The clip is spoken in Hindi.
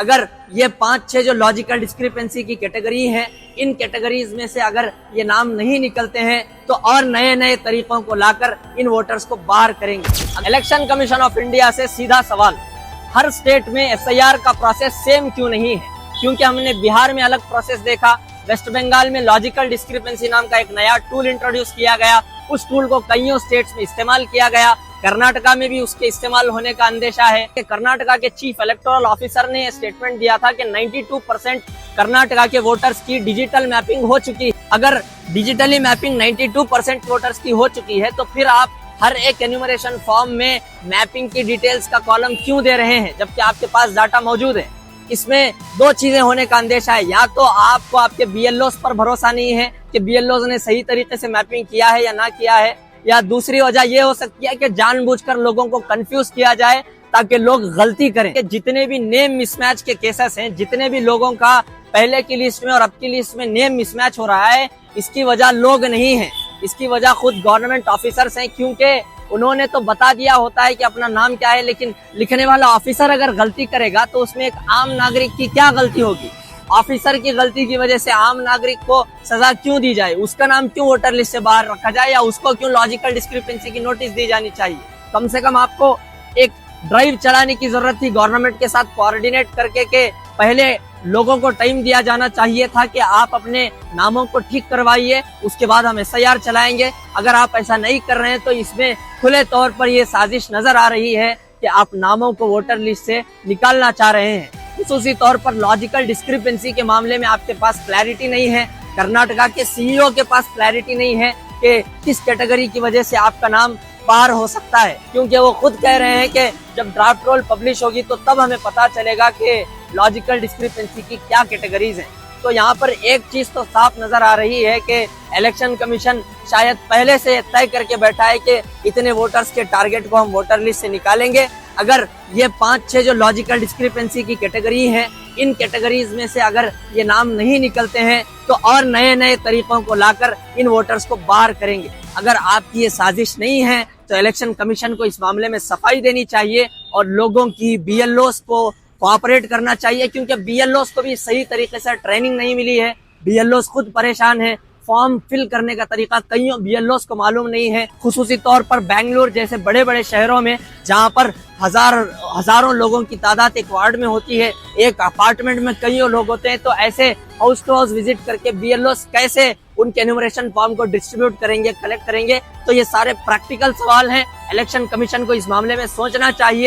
अगर ये 5-6 जो लॉजिकल डिस्क्रिपेंसी की कैटेगरी है, इन कैटेगरीज में से अगर ये नाम नहीं निकलते हैं तो और नए नए तरीकों को लाकर इन वोटर्स को बाहर करेंगे। इलेक्शन कमीशन ऑफ इंडिया से सीधा सवाल, हर स्टेट में एसआईआर का प्रोसेस सेम क्यों नहीं है? क्योंकि हमने बिहार में अलग प्रोसेस देखा, वेस्ट बंगाल में लॉजिकल डिस्क्रिपेंसी नाम का एक नया टूल इंट्रोड्यूस किया गया, उस टूल को कईयों स्टेट्स में इस्तेमाल किया गया। कर्नाटका में भी उसके इस्तेमाल होने का अंदेशा है। कर्नाटका के चीफ इलेक्टोरल ऑफिसर ने स्टेटमेंट दिया था कि 92% कर्नाटका के वोटर्स की डिजिटल मैपिंग हो चुकी है। अगर डिजिटली मैपिंग 92% वोटर्स की हो चुकी है तो फिर आप हर एक एन्यूमरेशन फॉर्म में मैपिंग की डिटेल्स का कॉलम क्यों दे रहे हैं, जबकि आपके पास डाटा मौजूद है? इसमें दो चीजें होने का अंदेशा है, या तो आपको आपके बीएलओस पर भरोसा नहीं है कि बीएलओस ने सही तरीके से मैपिंग किया है या ना किया है, या दूसरी वजह ये हो सकती है कि जानबूझकर लोगों को कंफ्यूज किया जाए ताकि लोग गलती करें। कि जितने भी नेम मिसमैच के केसेस हैं, जितने भी लोगों का पहले की लिस्ट में और अब की लिस्ट में नेम मिसमैच हो रहा है, इसकी वजह लोग नहीं है, इसकी वजह खुद गवर्नमेंट ऑफिसर्स हैं। क्योंकि उन्होंने तो बता दिया होता है कि अपना नाम क्या है, लेकिन लिखने वाला ऑफिसर अगर गलती करेगा तो उसमें एक आम नागरिक की क्या गलती होगी? ऑफिसर की गलती की वजह से आम नागरिक को सजा क्यों दी जाए? उसका नाम क्यों वोटर लिस्ट से बाहर रखा जाए, या उसको क्यों लॉजिकल डिस्क्रिपेंसी की नोटिस दी जानी चाहिए? कम से कम आपको एक ड्राइव चलाने की जरूरत थी गवर्नमेंट के साथ कोऑर्डिनेट करके के पहले लोगों को टाइम दिया जाना चाहिए था कि आप अपने नामों को ठीक करवाइए, उसके बाद हम एसआईआर चलाएंगे। अगर आप ऐसा नहीं कर रहे हैं तो इसमें खुले तौर पर यह साजिश नजर आ रही है कि आप नामों को वोटर लिस्ट से निकालना चाह रहे हैं। खुसूसी तौर पर लॉजिकल डिस्क्रिपेंसी के मामले में आपके पास क्लैरिटी नहीं है, कर्नाटका के सीईओ के पास क्लैरिटी नहीं है कि किस कैटेगरी की वजह से आपका नाम बाहर हो सकता है, क्योंकि वो खुद कह रहे हैं कि जब ड्राफ्ट रोल पब्लिश होगी तो तब हमें पता चलेगा कि लॉजिकल डिस्क्रिपेंसी की क्या कैटेगरीज हैं। तो यहाँ पर एक चीज तो साफ नजर आ रही है कि इलेक्शन कमीशन शायद पहले से तय करके बैठा है कि इतने वोटर्स के टारगेट को हम वोटर लिस्ट से निकालेंगे। अगर ये 5-6 जो लॉजिकल डिस्क्रिपेंसी की कैटेगरी हैं, इन कैटेगरीज में से अगर ये नाम नहीं निकलते हैं तो और नए नए तरीकों को लाकर इन वोटर्स को बाहर करेंगे। अगर आपकी ये साजिश नहीं है तो इलेक्शन कमीशन को इस मामले में सफाई देनी चाहिए और लोगों की बीएलओस को कोऑपरेट करना चाहिए, क्योंकि बीएलओस को भी सही तरीके से ट्रेनिंग नहीं मिली है। बीएलओस खुद परेशान है, फॉर्म फिल करने का तरीका कईयों बीएलओस को मालूम नहीं है। खुसूसी तौर पर बेंगलुरु जैसे बड़े बड़े शहरों में जहां पर हजारों लोगों की तादाद एक वार्ड में होती है, एक अपार्टमेंट में कईयों लोग होते हैं, तो ऐसे हाउस टू हाउस विजिट करके बीएलओस कैसे उनके एन्यूमरेशन फॉर्म को डिस्ट्रीब्यूट करेंगे, कलेक्ट करेंगे? तो ये सारे प्रैक्टिकल सवाल हैं, इलेक्शन कमीशन को इस मामले में सोचना चाहिए।